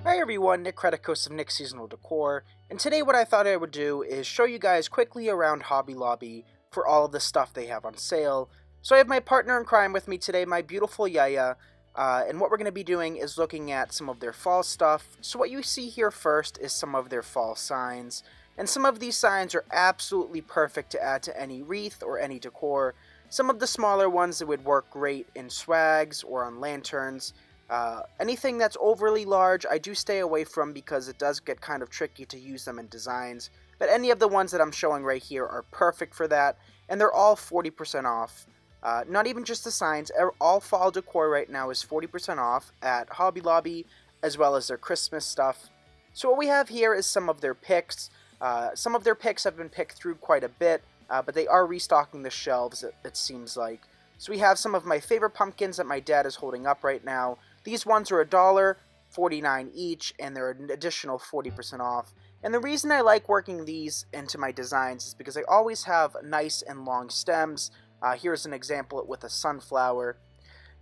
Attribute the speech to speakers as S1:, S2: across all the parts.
S1: Hi everyone, Nick Creticos of Nick Seasonal Decor, and today what I thought I would do is show you guys quickly around Hobby Lobby for all of the stuff they have on sale. So I have my partner in crime with me today, my beautiful Yaya, and what we're going to be doing is looking at some of their fall stuff. So what you see here first is some of their fall signs, and some of these signs are absolutely perfect to add to any wreath or any decor. Some of the smaller ones that would work great in swags or on lanterns. Anything that's overly large, I do stay away from because it does get kind of tricky to use them in designs. But any of the ones that I'm showing right here are perfect for that, and they're all 40% off. Not even just the signs, all fall decor right now is 40% off at Hobby Lobby, as well as their Christmas stuff. So what we have here is some of their picks. Some of their picks have been picked through quite a bit, but they are restocking the shelves, it seems like. So we have some of my favorite pumpkins that my dad is holding up right now. These ones are $1.49 each, and they're an additional 40% off. And the reason I like working these into my designs is because I always have nice and long stems. Here's an example with a sunflower.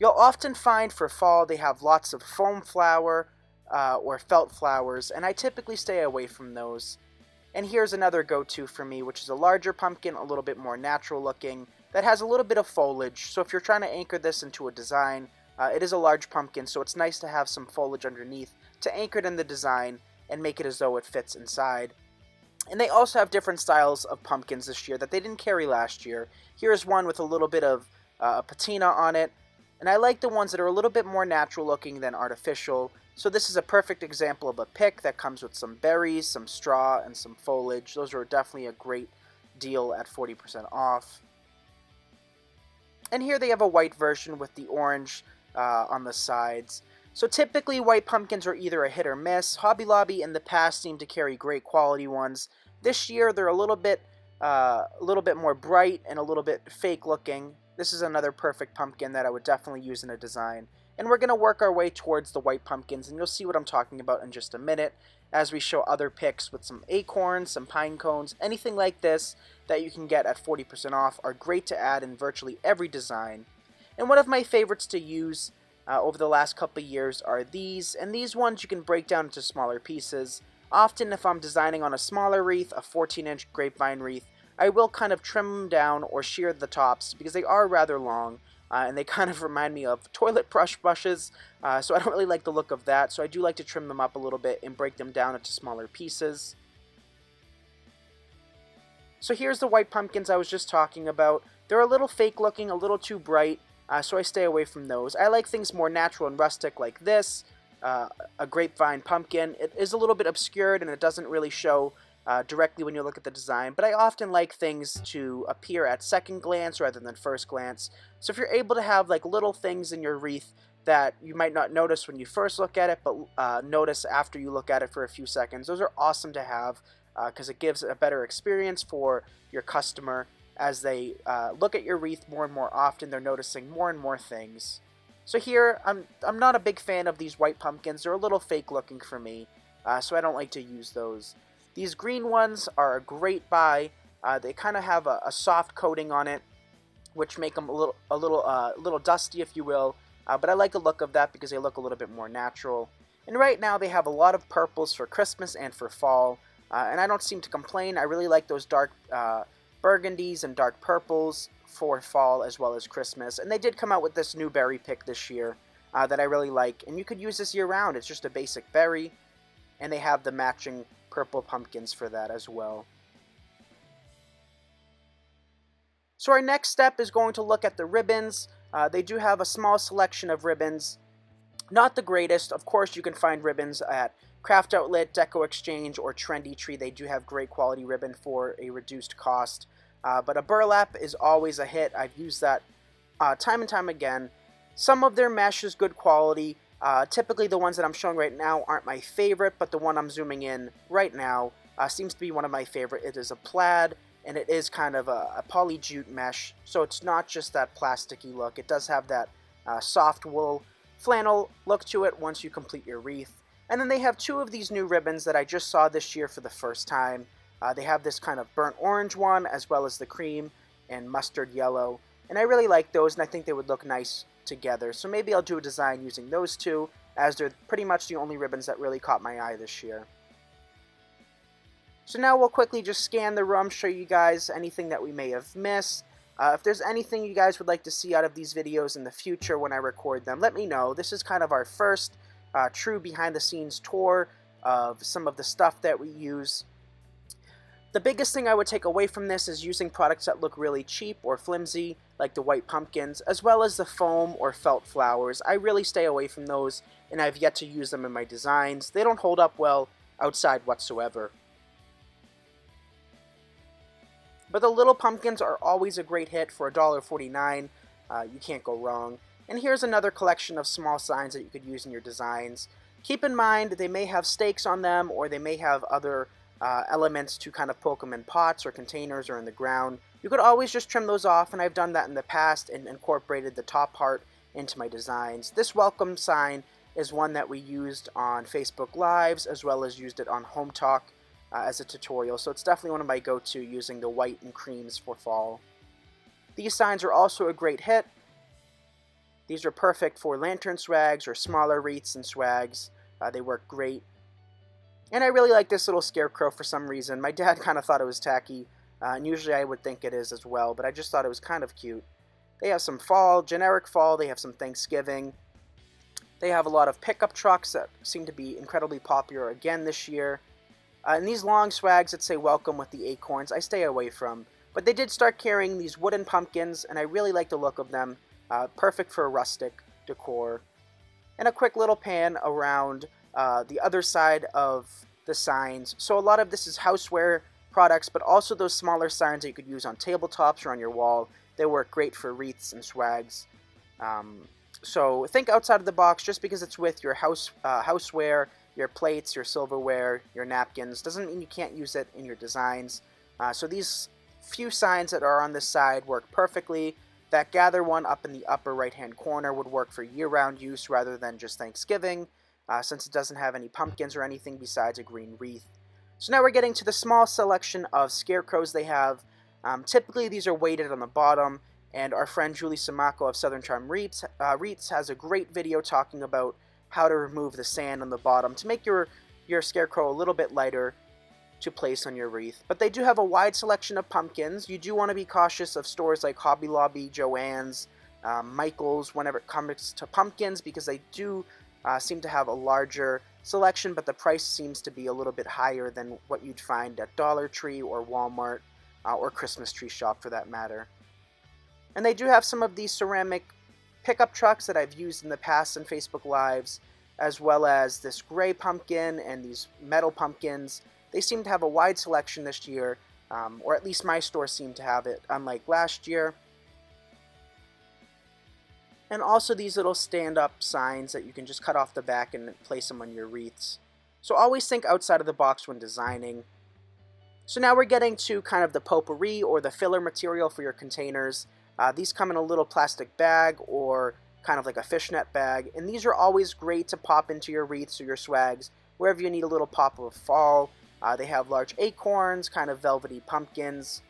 S1: You'll often find for fall they have lots of foam flower or felt flowers, and I typically stay away from those. And here's another go-to for me, which is a larger pumpkin, a little bit more natural looking, that has a little bit of foliage. So if you're trying to anchor this into a design, it is a large pumpkin, so it's nice to have some foliage underneath to anchor it in the design and make it as though it fits inside. And they also have different styles of pumpkins this year that they didn't carry last year. Here's one with a little bit of patina on it, and I like the ones that are a little bit more natural looking than artificial. So this is a perfect example of a pick that comes with some berries, some straw, and some foliage. Those are definitely a great deal at 40% off. And here they have a white version with the orange on the sides. So typically white pumpkins are either a hit or miss. Hobby Lobby in the past seemed to carry great quality ones. This year they're a little bit more bright and a little bit fake looking. This is another perfect pumpkin that I would definitely use in a design. And we're going to work our way towards the white pumpkins, and you'll see what I'm talking about in just a minute as we show other picks with some acorns, some pine cones, anything like this that you can get at 40% off are great to add in virtually every design. And one of my favorites to use over the last couple of years are these, and these ones you can break down into smaller pieces. Often if I'm designing on a smaller wreath, a 14-inch grapevine wreath, I will kind of trim them down or shear the tops because they are rather long. And they kind of remind me of toilet brush brushes, so I don't really like the look of that, so I do like to trim them up a little bit and break them down into smaller pieces. So here's the white pumpkins I was just talking about. They're a little fake looking, a little too bright, so I stay away from those. I like things more natural and rustic like this, a grapevine pumpkin. It is a little bit obscured and it doesn't really show directly when you look at the design, but I often like things to appear at second glance rather than first glance. So if you're able to have like little things in your wreath that you might not notice when you first look at it, but notice after you look at it for a few seconds, those are awesome to have because it gives a better experience for your customer. As they look at your wreath more and more often, they're noticing more and more things. So here, I'm not a big fan of these white pumpkins. They're a little fake looking for me, so I don't like to use those. These green ones are a great buy. They kind of have a soft coating on it, which make them a little dusty, if you will. But I like the look of that because they look a little bit more natural. And right now they have a lot of purples for Christmas and for fall, and I don't seem to complain. I really like those dark burgundies and dark purples for fall as well as Christmas. And they did come out with this new berry pick this year that I really like, and you could use this year round. It's just a basic berry, and they have the matching purple pumpkins for that as well. So our next step is going to look at the ribbons. They do have a small selection of ribbons. Not the greatest. Of course, you can find ribbons at Craft Outlet, Deco Exchange, or Trendy Tree. They do have great quality ribbon for a reduced cost. But a burlap is always a hit. I've used that time and time again. Some of their mesh is good quality. Typically the ones that I'm showing right now aren't my favorite, but the one I'm zooming in right now seems to be one of my favorite. It is a plaid, and it is kind of a poly jute mesh, so it's not just that plasticky look. It does have that soft wool flannel look to it once you complete your wreath. And then they have two of these new ribbons that I just saw this year for the first time. They have this kind of burnt orange one, as well as the cream and mustard yellow. And I really like those, and I think they would look nice together. So maybe I'll do a design using those two, as they're pretty much the only ribbons that really caught my eye this year. So now we'll quickly just scan the room, show you guys anything that we may have missed. If there's anything you guys would like to see out of these videos in the future when I record them, let me know. This is kind of our first true behind-the-scenes tour of some of the stuff that we use. The biggest thing I would take away from this is using products that look really cheap or flimsy, like the white pumpkins, as well as the foam or felt flowers. I really stay away from those, and I've yet to use them in my designs. They don't hold up well outside whatsoever. But the little pumpkins are always a great hit for $1.49. You can't go wrong. And here's another collection of small signs that you could use in your designs. Keep in mind they may have stakes on them, or they may have other elements to kind of poke them in pots or containers or in the ground. You could always just trim those off, and I've done that in the past and incorporated the top part into my designs. This welcome sign is one that we used on Facebook Lives, as well as used it on Home Talk as a tutorial, so it's definitely one of my go-to, using the white and creams for fall. These signs are also a great hit. These are perfect for lantern swags or smaller wreaths and swags. They work great. And I really like this little scarecrow for some reason. My dad kind of thought it was tacky, and usually I would think it is as well, but I just thought it was kind of cute. They have some fall, generic fall, they have some Thanksgiving. They have a lot of pickup trucks that seem to be incredibly popular again this year. And these long swags that say welcome with the acorns, I stay away from. But they did start carrying these wooden pumpkins, and I really like the look of them. Perfect for rustic decor. And a quick little pan around the other side of the signs. So a lot of this is houseware products, but also those smaller signs that you could use on tabletops or on your wall. They work great for wreaths and swags. So think outside of the box. Just because it's with your houseware, your plates, your silverware, your napkins, doesn't mean you can't use it in your designs. So these few signs that are on this side work perfectly. That gather one up in the upper right hand corner would work for year-round use rather than just Thanksgiving, since it doesn't have any pumpkins or anything besides a green wreath. So now we're getting to the small selection of scarecrows they have. Typically these are weighted on the bottom, and our friend Julie Samako of Southern Charm Wreaths has a great video talking about how to remove the sand on the bottom to make your scarecrow a little bit lighter to place on your wreath. But they do have a wide selection of pumpkins. You do want to be cautious of stores like Hobby Lobby, Joann's, Michael's whenever it comes to pumpkins, because they do seem to have a larger selection, but the price seems to be a little bit higher than what you'd find at Dollar Tree or Walmart or Christmas Tree Shop for that matter. And they do have some of these ceramic pickup trucks that I've used in the past in Facebook Lives, as well as this gray pumpkin and these metal pumpkins. They seem to have a wide selection this year, or at least my store seemed to have it, unlike last year. And also these little stand-up signs that you can just cut off the back and place them on your wreaths. So always think outside of the box when designing. So now we're getting to kind of the potpourri or the filler material for your containers. These come in a little plastic bag or kind of like a fishnet bag, and these are always great to pop into your wreaths or your swags wherever you need a little pop of fall. They have large acorns, kind of velvety pumpkins.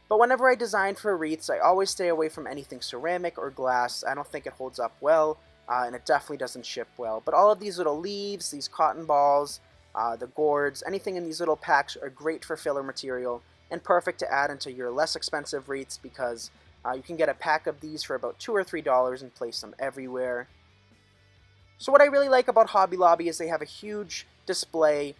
S1: But whenever I design for wreaths, I always stay away from anything ceramic or glass. I don't think it holds up well, and it definitely doesn't ship well. But all of these little leaves, these cotton balls, the gourds, anything in these little packs are great for filler material and perfect to add into your less expensive wreaths, because you can get a pack of these for about $2 or $3 and place them everywhere. So what I really like about Hobby Lobby is they have a huge display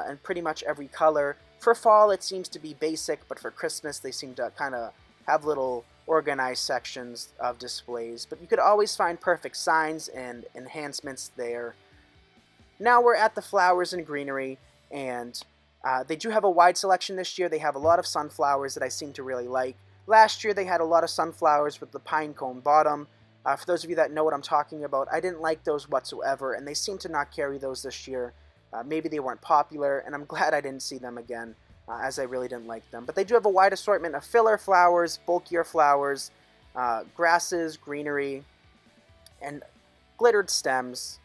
S1: in pretty much every color. For fall it seems to be basic, but for Christmas they seem to kind of have little organized sections of displays. But you could always find perfect signs and enhancements there. Now we're at the flowers and greenery, and they do have a wide selection this year. They have a lot of sunflowers that I seem to really like. Last year they had a lot of sunflowers with the pine cone bottom. For those of you that know what I'm talking about, I didn't like those whatsoever, and they seem to not carry those this year. Maybe they weren't popular, and I'm glad I didn't see them again, as I really didn't like them. But they do have a wide assortment of filler flowers, bulkier flowers, grasses, greenery, and glittered stems.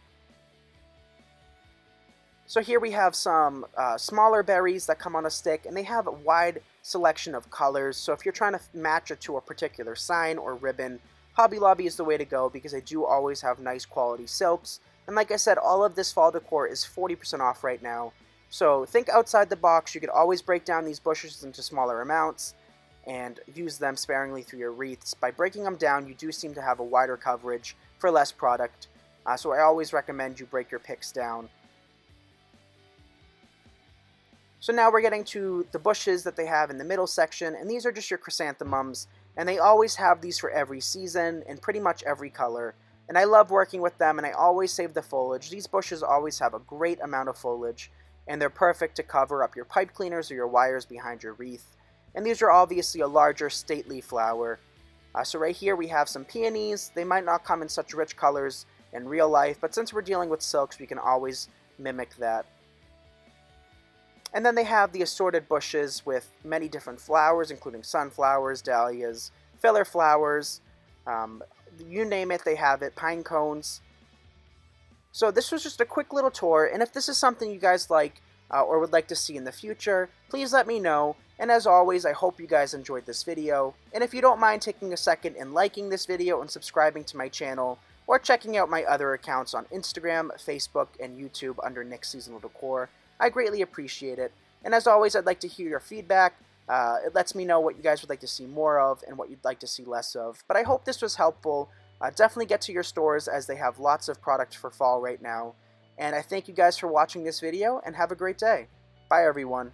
S1: So here we have some smaller berries that come on a stick, and they have a wide selection of colors. So if you're trying to match it to a particular sign or ribbon, Hobby Lobby is the way to go, because they do always have nice quality silks And like I said, all of this fall decor is 40% off right now. So think outside the box. You could always break down these bushes into smaller amounts and use them sparingly through your wreaths. By breaking them down, you do seem to have a wider coverage for less product. So I always recommend you break your picks down. So now we're getting to the bushes that they have in the middle section, and these are just your chrysanthemums, and they always have these for every season in pretty much every color. And I love working with them, and I always save the foliage. These bushes always have a great amount of foliage, and they're perfect to cover up your pipe cleaners or your wires behind your wreath. And these are obviously a larger, stately flower. So right here we have some peonies. They might not come in such rich colors in real life, but since we're dealing with silks, we can always mimic that. And then they have the assorted bushes with many different flowers, including sunflowers, dahlias, filler flowers, you name it, they have it, pine cones. So this was just a quick little tour, and if this is something you guys like or would like to see in the future, please let me know. And as always, I hope you guys enjoyed this video. And if you don't mind taking a second and liking this video and subscribing to my channel, or checking out my other accounts on Instagram, Facebook, and YouTube under Nick's Seasonal Decor, I greatly appreciate it. And as always, I'd like to hear your feedback. It lets me know what you guys would like to see more of and what you'd like to see less of. But I hope this was helpful. Definitely get to your stores as they have lots of product for fall right now. And I thank you guys for watching this video, and have a great day. Bye, everyone.